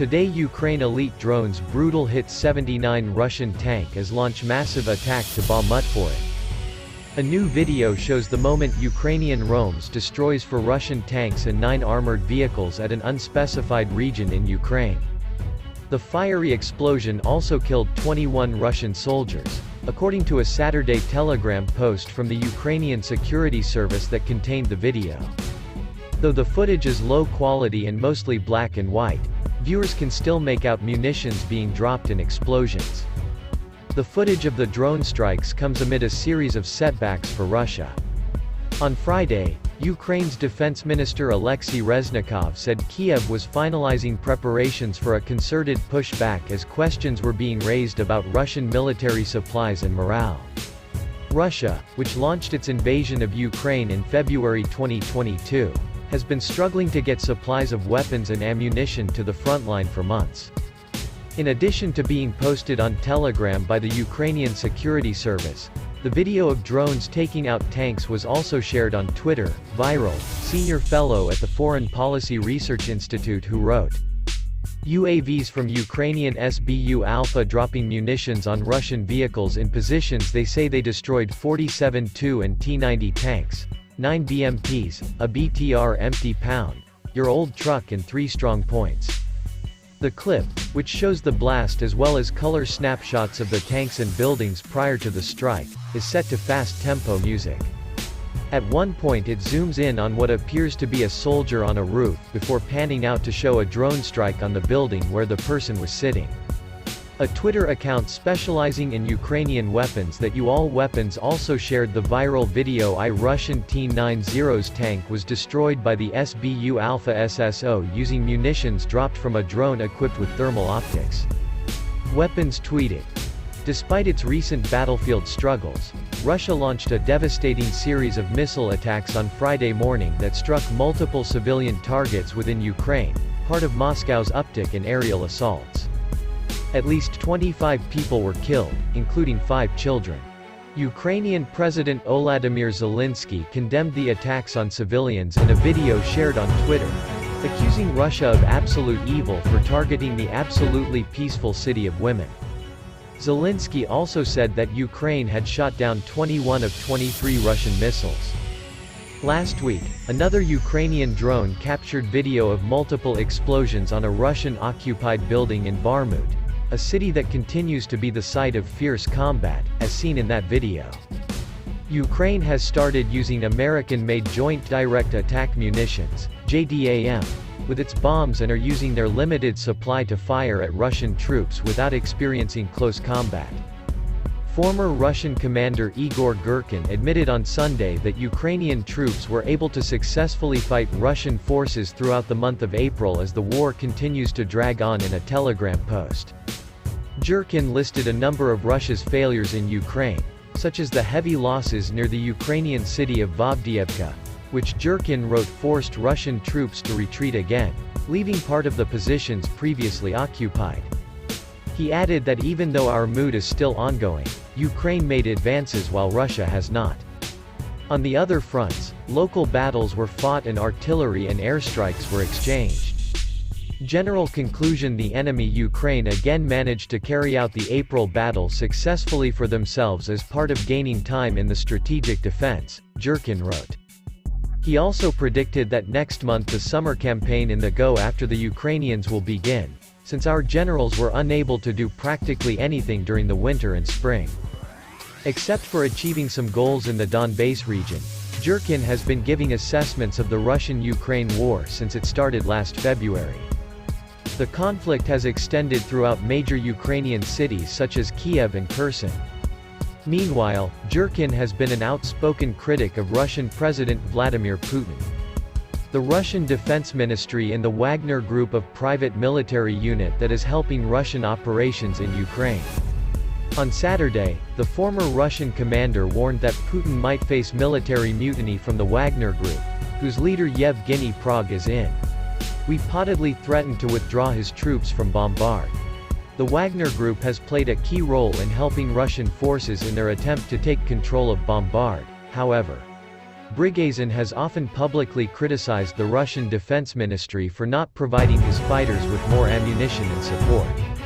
Today Ukraine elite drones brutal hit 79 Russian tank as launch massive attack to Bakhmut for it. A new video shows the moment Ukrainian roams destroys for Russian tanks and 9 armored vehicles at an unspecified region in Ukraine. The fiery explosion also killed 21 Russian soldiers, according to a Saturday Telegram post from the Ukrainian security service that contained the video. Though the footage is low quality and mostly black and white, viewers can still make out munitions being dropped and explosions. The footage of the drone strikes comes amid a series of setbacks for Russia. On Friday, Ukraine's Defense Minister Alexei Reznikov said Kyiv was finalizing preparations for a concerted pushback as questions were being raised about Russian military supplies and morale. Russia, which launched its invasion of Ukraine in February 2022, has been struggling to get supplies of weapons and ammunition to the front line for months. In addition to being posted on Telegram by the Ukrainian security service, the video of drones taking out tanks was also shared on Twitter. Viral, senior fellow at the Foreign Policy Research Institute who wrote, UAVs from Ukrainian SBU Alpha dropping munitions on Russian vehicles in positions they say they destroyed 47 Tu and T-90 tanks, 9 BMPs, a BTR empty pound, your old truck and 3 strong points. The clip, which shows the blast as well as color snapshots of the tanks and buildings prior to the strike, is set to fast-tempo music. At one point it zooms in on what appears to be a soldier on a roof before panning out to show a drone strike on the building where the person was sitting. A Twitter account specializing in Ukrainian weapons that UAL Weapons also shared the viral video. A Russian T-90's tank was destroyed by the SBU Alpha SSO using munitions dropped from a drone equipped with thermal optics. Weapons tweeted, despite its recent battlefield struggles, Russia launched a devastating series of missile attacks on Friday morning that struck multiple civilian targets within Ukraine, part of Moscow's uptick in aerial assaults. At least 25 people were killed, including 5 children. Ukrainian President Volodymyr Zelensky condemned the attacks on civilians in a video shared on Twitter, accusing Russia of absolute evil for targeting the absolutely peaceful city of women. Zelensky also said that Ukraine had shot down 21 of 23 Russian missiles. Last week, another Ukrainian drone captured video of multiple explosions on a Russian-occupied building in Bakhmut, a city that continues to be the site of fierce combat, as seen in that video. Ukraine has started using American-made Joint Direct Attack Munitions, JDAM, with its bombs and are using their limited supply to fire at Russian troops without experiencing close combat. Former Russian commander Igor Girkin admitted on Sunday that Ukrainian troops were able to successfully fight Russian forces throughout the month of April as the war continues to drag on in a Telegram post. Girkin listed a number of Russia's failures in Ukraine, such as the heavy losses near the Ukrainian city of Avdiivka, which Girkin wrote forced Russian troops to retreat again, leaving part of the positions previously occupied. He added that even though our mood is still ongoing, Ukraine made advances while Russia has not. On the other fronts, local battles were fought and artillery and airstrikes were exchanged. General conclusion: the enemy Ukraine again managed to carry out the April battle successfully for themselves as part of gaining time in the strategic defense, Girkin wrote. He also predicted that next month the summer campaign in the go after the Ukrainians will begin, since our generals were unable to do practically anything during the winter and spring. Except for achieving some goals in the Donbass region, Girkin has been giving assessments of the Russian-Ukraine war since it started last February. The conflict has extended throughout major Ukrainian cities such as Kyiv and Kherson. Meanwhile, Girkin has been an outspoken critic of Russian President Vladimir Putin. The Russian Defense Ministry and the Wagner Group of private military unit that is helping Russian operations in Ukraine. On Saturday, the former Russian commander warned that Putin might face military mutiny from the Wagner Group, whose leader Yevgeny Prigozhin is in. We reportedly threatened to withdraw his troops from Bombard. The Wagner Group has played a key role in helping Russian forces in their attempt to take control of Bombard, however. Brigazin has often publicly criticized the Russian Defense Ministry for not providing his fighters with more ammunition and support.